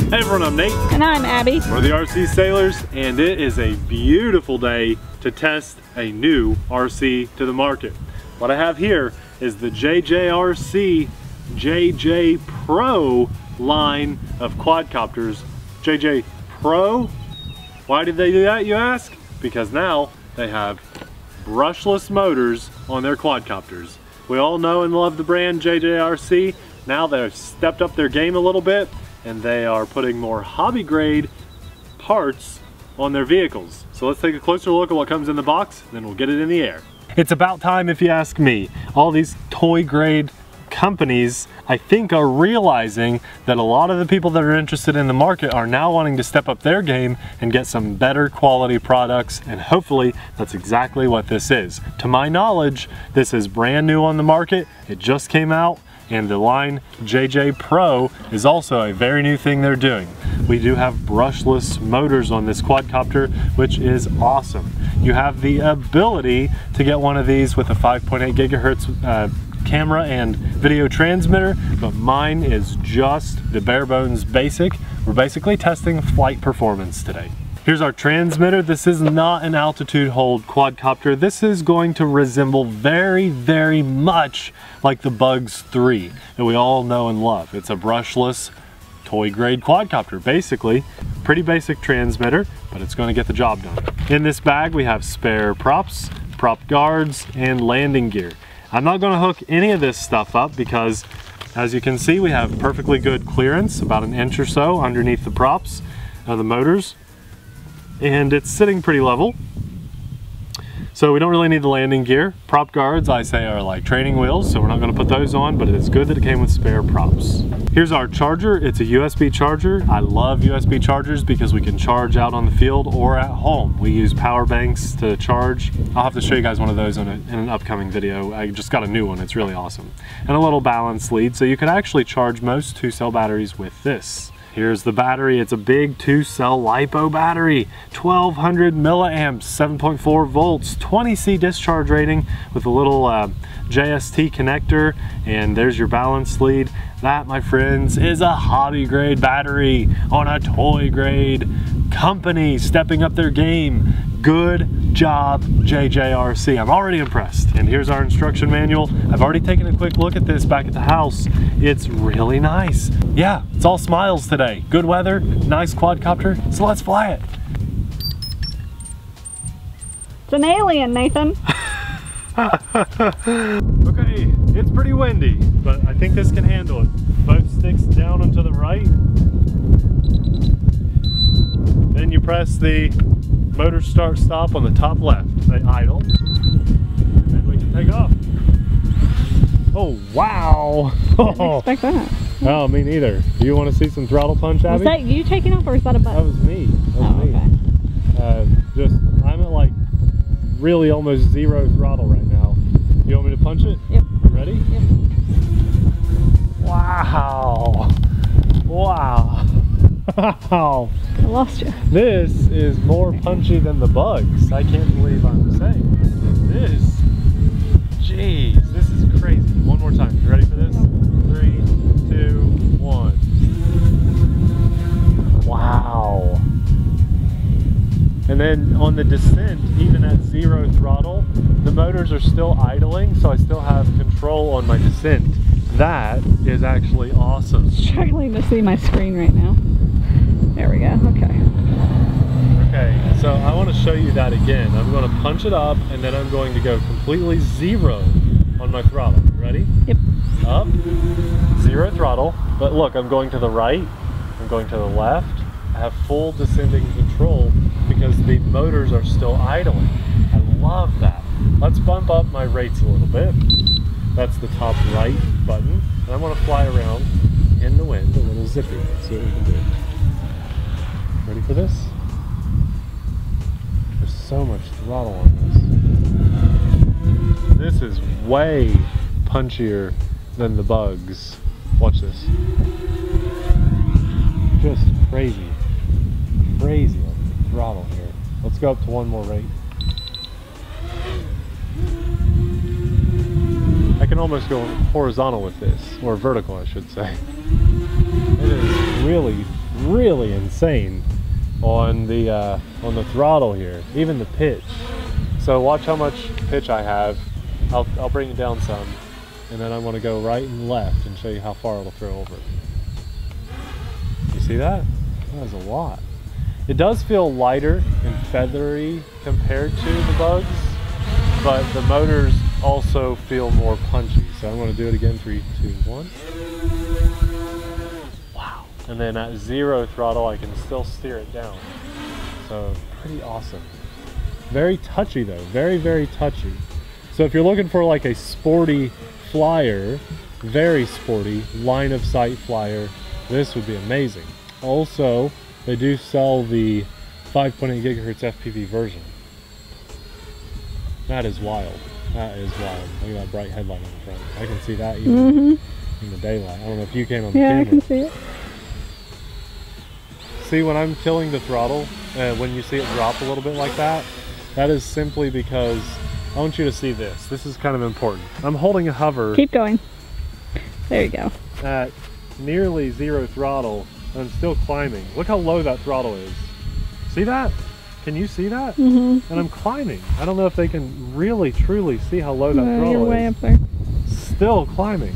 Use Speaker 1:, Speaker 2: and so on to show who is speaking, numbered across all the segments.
Speaker 1: Hey everyone, I'm Nate.
Speaker 2: And I'm Abby.
Speaker 1: We're the RC Sailors, and it is a beautiful day to test a new RC to the market. What I have here is the JJRC JJPRO line of quadcopters. JJPRO? Why did they do that, you ask? Because now they have brushless motors on their quadcopters. We all know and love the brand JJRC. Now they've stepped up their game a little bit, and they are putting more hobby grade parts on their vehicles. So let's take a closer look at what comes in the box, then we'll get it in the air. It's about time, if you ask me. All these toy grade companies, I think, are realizing that a lot of the people that are interested in the market are now wanting to step up their game and get some better quality products, and hopefully that's exactly what this is. To my knowledge, this is brand new on the market. It just came out. And the line JJPRO is also a very new thing they're doing. We do have brushless motors on this quadcopter, which is awesome. You have the ability to get one of these with a 5.8 gigahertz camera and video transmitter, but mine is just the bare bones basic. We're basically testing flight performance today. Here's our transmitter. This is not an altitude hold quadcopter. This is going to resemble very, very much like the Bugs 3 that we all know and love. It's a brushless toy grade quadcopter, basically. Pretty basic transmitter, but it's going to get the job done. In this bag we have spare props, prop guards, and landing gear. I'm not going to hook any of this stuff up because, as you can see, we have perfectly good clearance, about an inch or so underneath the props of the motors. And it's sitting pretty level, so we don't really need the landing gear. Prop guards, I say, are like training wheels, so we're not going to put those on, but it's good that it came with spare props. Here's our charger. It's a USB charger. I love USB chargers because we can charge out on the field or at home. We use power banks to charge. I'll have to show you guys one of those in an upcoming video. I just got a new one. It's really awesome. And a little balance lead, so you can actually charge most 2-cell batteries with this. Here's the battery. It's a big 2-cell LiPo battery, 1200 milliamps, 7.4 volts, 20C discharge rating with a little JST connector, and there's your balance lead. That, my friends, is a hobby grade battery on a toy grade company stepping up their game. Good job, JJRC. I'm already impressed. And here's our instruction manual. I've already taken a quick look at this back at the house. It's really nice. Yeah, it's all smiles today. Good weather, nice quadcopter, so let's fly it.
Speaker 2: It's an alien, Nathan.
Speaker 1: Okay, it's pretty windy, but I think this can handle it. Both sticks down and to the right. Then you press the motor start stop on the top left. They idle, and then we can take off. Oh wow!
Speaker 2: Didn't expect that.
Speaker 1: Oh, me neither. Do you want to see some throttle punch, Abby?
Speaker 2: Was that you taking off, or was that a button?
Speaker 1: That was me. That was me.
Speaker 2: Okay.
Speaker 1: I'm at like really almost zero throttle right now. You want me to punch it?
Speaker 2: Yep.
Speaker 1: You ready?
Speaker 2: Yep.
Speaker 1: Wow! Wow! Wow!
Speaker 2: I lost you.
Speaker 1: This is more punchy than the Bugs. I can't believe I'm saying this. Jeez, this is crazy. One more time. You ready for this? 3, 2, 1. Wow. And then on the descent, even at zero throttle, the motors are still idling, so I still have control on my descent. That is actually awesome.
Speaker 2: Struggling to see my screen right now. There we go. Okay.
Speaker 1: Okay, so I want to show you that again. I'm going to punch it up, and then I'm going to go completely zero on my throttle. Ready?
Speaker 2: Yep.
Speaker 1: Up, zero throttle, but look, I'm going to the right, I'm going to the left. I have full descending control because the motors are still idling. I love that. Let's bump up my rates a little bit. That's the top right button, and I want to fly around in the wind, a little zippy. Let's see what we can do. Ready for this? There's so much throttle on this. This is way punchier than the Bugs. Watch this. Just crazy. Crazy on the throttle here. Let's go up to one more rate. I can almost go horizontal with this, or vertical I should say. It is really, really insane on the throttle here, even the pitch. So watch how much pitch I have. I'll bring it down some, and then I'm going to go right and left and show you how far it'll throw over. You see that? That was a lot. It does feel lighter and feathery compared to the Bugs, but the motors also feel more punchy. So I'm going to do it again. 3, 2, 1. Wow. And then at 0 throttle, I can still steer it down. So pretty awesome. Very touchy though, very, very touchy. So if you're looking for like a sporty flyer, very sporty line of sight flyer, this would be amazing. Also, they do sell the 5.8 gigahertz FPV version. That is wild. That is wild. Look at that bright headlight on the front. I can see that even in the daylight. I don't know if you can on the camera.
Speaker 2: Yeah, I can see it.
Speaker 1: See, when I'm killing the throttle, when you see it drop a little bit like that, that is simply because I want you to see this. This is kind of important. I'm holding a hover.
Speaker 2: Keep going. There you go.
Speaker 1: At nearly 0 throttle, and I'm still climbing. Look how low that throttle is. See that? Can you see that? And I'm climbing. I don't know if they can really truly see how low that throttle
Speaker 2: you're way
Speaker 1: is.
Speaker 2: up there.
Speaker 1: Still climbing.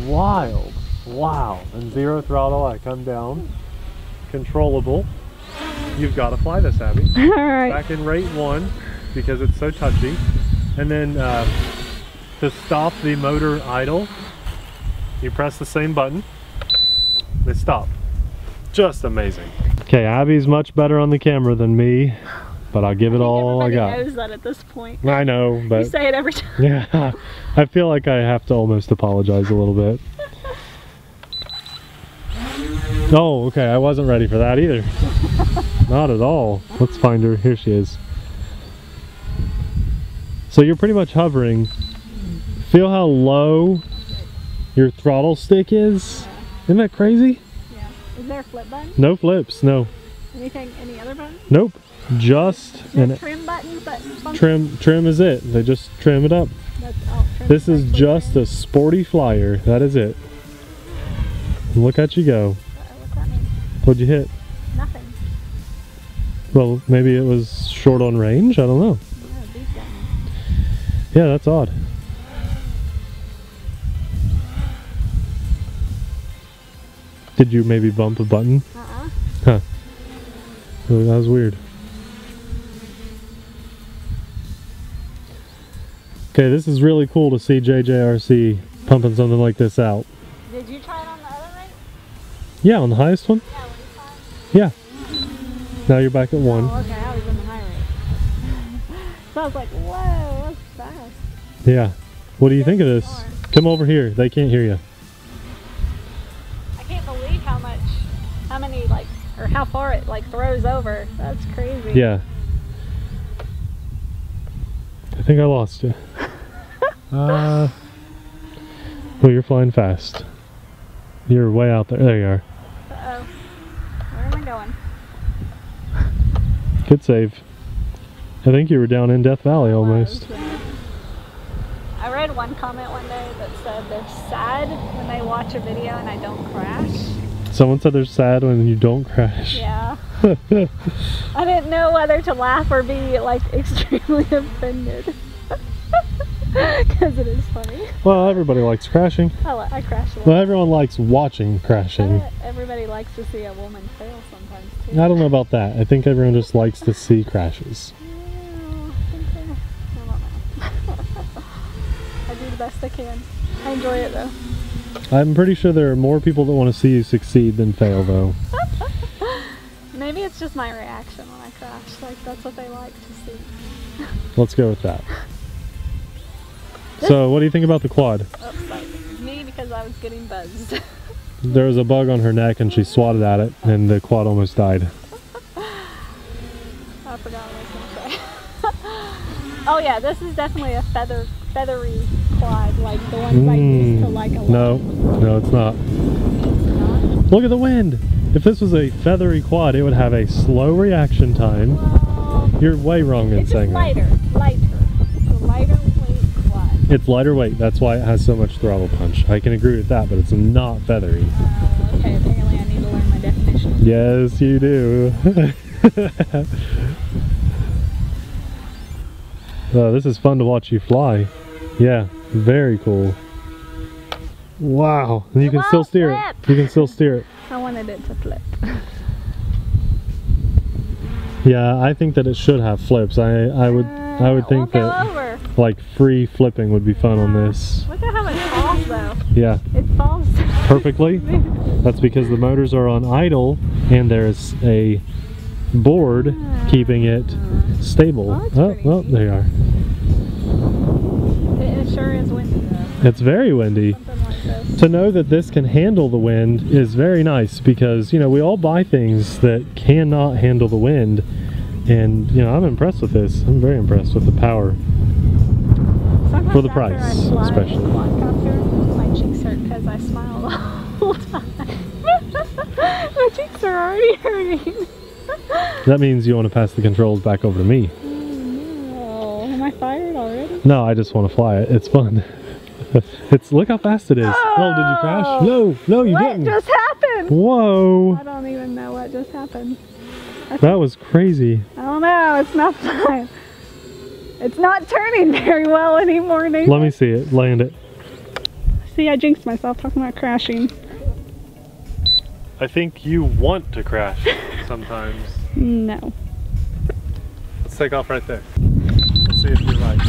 Speaker 1: Wild. Wow. And 0 throttle, I come down. Controllable. You've got to fly this, Abby.
Speaker 2: All right.
Speaker 1: Back in rate 1 because it's so touchy. And then to stop the motor idle, you press the same button. They stop. Just amazing. Okay, Abby's much better on the camera than me, but I'll give it all I got.
Speaker 2: Everybody knows that at this point.
Speaker 1: I know, but
Speaker 2: You say it every time.
Speaker 1: yeah, I feel like I have to almost apologize a little bit. Oh, okay, I wasn't ready for that either. Not at all. Let's find her. Here she is. So you're pretty much hovering. Feel how low your throttle stick is? Isn't that crazy?
Speaker 2: Yeah. Is there a flip button?
Speaker 1: No flips, no.
Speaker 2: Anything, any other button?
Speaker 1: Nope. Just an
Speaker 2: trim button, but
Speaker 1: trim is it. They just trim it up.
Speaker 2: That's all.
Speaker 1: This is just a sporty flyer. That is it. Look at you go.
Speaker 2: What's that mean?
Speaker 1: What'd you hit?
Speaker 2: Nothing.
Speaker 1: Well, maybe it was short on range. I don't know. Yeah, that's odd. Did you maybe bump a button? Huh. Oh, that was weird. Okay, this is really cool to see JJRC pumping something like this out.
Speaker 2: Did you try it on the other rate?
Speaker 1: Yeah, on the highest one?
Speaker 2: Yeah, what did you try?
Speaker 1: Yeah. Now you're back at 1.
Speaker 2: Oh, okay, I was in the high rate. So I was like, whoa, that's fast.
Speaker 1: Yeah. What do you think of this? Come over here. They can't hear you.
Speaker 2: I can't believe how many, like, or how far it, like, throws over. That's crazy.
Speaker 1: Yeah. I think I lost you. Well, you're flying fast. You're way out there. There you are.
Speaker 2: Uh-oh. Where am I going?
Speaker 1: Good save. I think you were down in Death Valley almost.
Speaker 2: I read one comment one day that said they're sad when they watch a video and I don't crash.
Speaker 1: Someone said they're sad when you don't crash.
Speaker 2: Yeah. I didn't know whether to laugh or be like extremely offended. Because it is funny.
Speaker 1: Well, everybody likes crashing.
Speaker 2: I crash a lot.
Speaker 1: Well, everyone likes watching crashing.
Speaker 2: Everybody likes to see a woman fail sometimes too.
Speaker 1: I don't know about that. I think everyone just likes to see crashes.
Speaker 2: I do the best I can. I enjoy it though.
Speaker 1: I'm pretty sure there are more people that want to see you succeed than fail though.
Speaker 2: Maybe it's just my reaction when I crash. Like that's what they like to see.
Speaker 1: Let's go with that. So what do you think about the quad?
Speaker 2: Oops, like me because I was getting buzzed.
Speaker 1: There was a bug on her neck and she swatted at it and the quad almost died.
Speaker 2: I forgot what I was going to say. Oh yeah, this is definitely a feathery quad, like the ones I used to like a lot.
Speaker 1: No, it's not. Look at the wind. If this was a feathery quad, it would have a slow reaction time.
Speaker 2: Well,
Speaker 1: you're way wrong in saying that.
Speaker 2: It's lighter. It's a lighter weight quad.
Speaker 1: It's lighter weight. That's why it has so much throttle punch. I can agree with that, but it's not feathery.
Speaker 2: Okay, apparently I need to learn my definition.
Speaker 1: Yes, you do. Oh, this is fun to watch you fly. Yeah, very cool. Wow, and you can still steer it. You can still steer it.
Speaker 2: I wanted it to flip.
Speaker 1: Yeah, I think that it should have flips. I would think that like free flipping would be fun on this.
Speaker 2: Look at how it falls though.
Speaker 1: Yeah.
Speaker 2: It falls
Speaker 1: Perfectly. That's because the motors are on idle and there's a board keeping it stable. Oh, there you are.
Speaker 2: It sure is windy though.
Speaker 1: It's very windy.
Speaker 2: Something like this.
Speaker 1: To know that this can handle the wind is very nice because, you know, we all buy things that cannot handle the wind. And, you know, I'm impressed with this. I'm very impressed with the power.
Speaker 2: Sometimes
Speaker 1: For the price, especially.
Speaker 2: Quadcopter, my cheeks hurt because I smile the whole time. My cheeks are already hurting.
Speaker 1: That means you want to pass the controls back over to me.
Speaker 2: Oh, am I fired already?
Speaker 1: No, I just want to fly it. It's fun. Look how fast it is. Oh, did you crash? No, you didn't.
Speaker 2: What just happened?
Speaker 1: Whoa.
Speaker 2: I don't even know what just happened.
Speaker 1: That was crazy.
Speaker 2: I don't know. It's not fun. It's not turning very well anymore. Nathan.
Speaker 1: Let me see it. Land it.
Speaker 2: See, I jinxed myself talking about crashing.
Speaker 1: I think you want to crash sometimes.
Speaker 2: No.
Speaker 1: Let's take off right there. Let's see if you're right.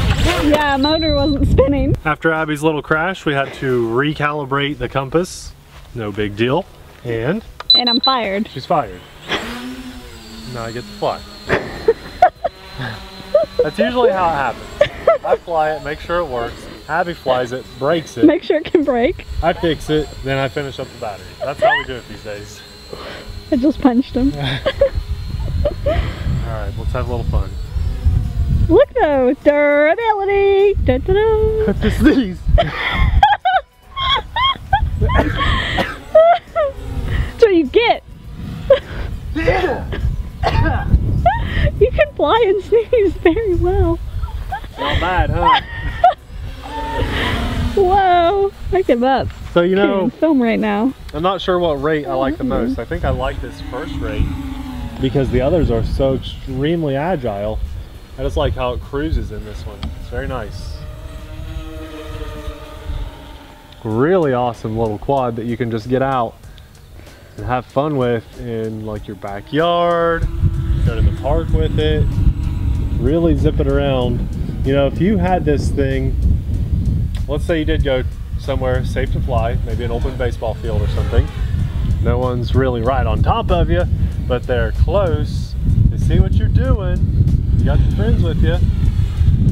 Speaker 2: Yeah, motor wasn't spinning.
Speaker 1: After Abby's little crash, we had to recalibrate the compass. No big deal. And
Speaker 2: I'm fired.
Speaker 1: she's fired. Now I get to fly. That's usually how it happens. I fly it, make sure it works. Abby flies it, breaks it.
Speaker 2: Make sure it can break.
Speaker 1: I fix it, then I finish up the battery. That's how we do it these days.
Speaker 2: I just punched him.
Speaker 1: Alright, let's have a little fun.
Speaker 2: Look though, durability. Da, da, da.
Speaker 1: Cut the sneeze.
Speaker 2: That's what you get. You can fly and sneeze very well.
Speaker 1: Not bad, huh?
Speaker 2: Whoa, I give up.
Speaker 1: So you know,
Speaker 2: film right now.
Speaker 1: I'm not sure what rate I like the most. I think I like this first rate because the others are so extremely agile. I just like how it cruises in this one. It's very nice. Really awesome little quad that you can just get out and have fun with in like your backyard, go to the park with it, really zip it around. You know, if you had this thing, let's say you did go somewhere safe to fly, maybe an open baseball field or something. No one's really right on top of you, but they're close. They see what you're doing. You got your friends with you.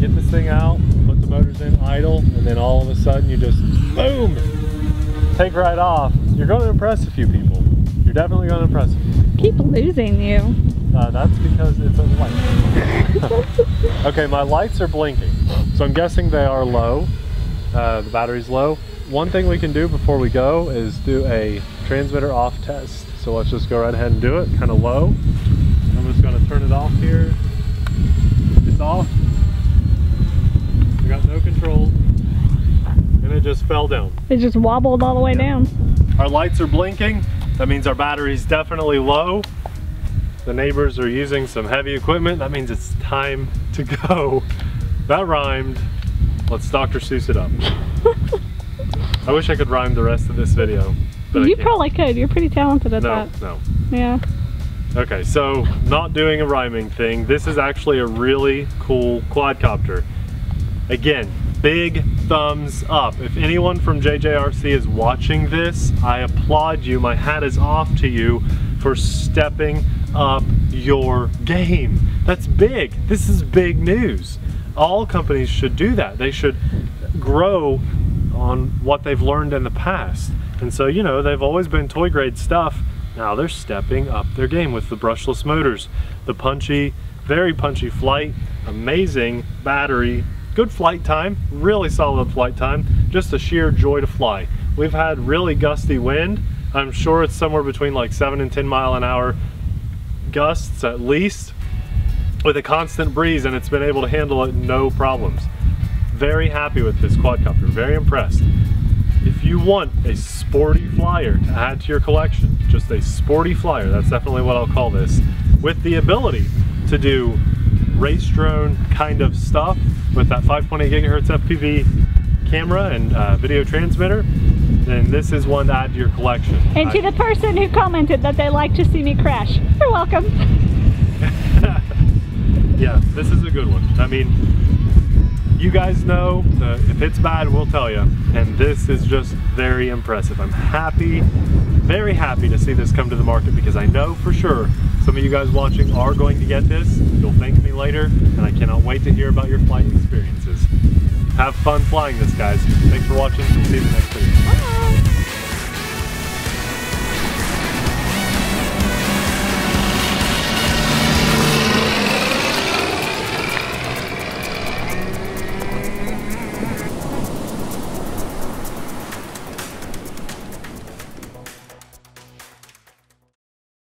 Speaker 1: Get this thing out, put the motors in idle, and then all of a sudden you just, boom, take right off. You're going to impress a few people. You're definitely going to impress a few people.
Speaker 2: Keep losing you.
Speaker 1: That's because it's a light. Okay, my lights are blinking, so I'm guessing they are low. The battery's low. One thing we can do before we go is do a transmitter off test. So let's just go right ahead and do it, kind of low. I'm just going to turn it off here. It's off. I got no control, and it just fell down.
Speaker 2: It just wobbled all the way down.
Speaker 1: Our lights are blinking. That means our battery's definitely low. The neighbors are using some heavy equipment. That means it's time to go. That rhymed. Let's Dr. Seuss it up. I wish I could rhyme the rest of this video, but
Speaker 2: you probably could. You're pretty talented at that.
Speaker 1: No.
Speaker 2: Yeah.
Speaker 1: Okay, so not doing a rhyming thing. This is actually a really cool quadcopter. Again, big thumbs up. If anyone from JJRC is watching this, I applaud you. My hat is off to you for stepping up your game. That's big. This is big news. All companies should do that. They should grow on what they've learned in the past. And so, you know, they've always been toy grade stuff. Now they're stepping up their game with the brushless motors. The punchy, very punchy flight, amazing battery, good flight time, really solid flight time, just a sheer joy to fly. We've had really gusty wind. I'm sure it's somewhere between like 7 and 10 mile an hour gusts at least, with a constant breeze, and it's been able to handle it no problems. Very happy with this quadcopter, very impressed. if you want a sporty flyer to add to your collection, just a sporty flyer, that's definitely what I'll call this, with the ability to do race drone kind of stuff with that 5.8 gigahertz FPV camera and video transmitter, then this is one to add to your collection.
Speaker 2: And to the person who commented that they like to see me crash, you're welcome.
Speaker 1: Yeah, this is a good one. I mean, you guys know if it's bad, we'll tell you. And this is just very impressive. I'm happy, very happy to see this come to the market, because I know for sure some of you guys watching are going to get this. You'll thank me later, and I cannot wait to hear about your flight experiences. Have fun flying this, guys. Thanks for watching, and see you in the next video.
Speaker 2: Bye.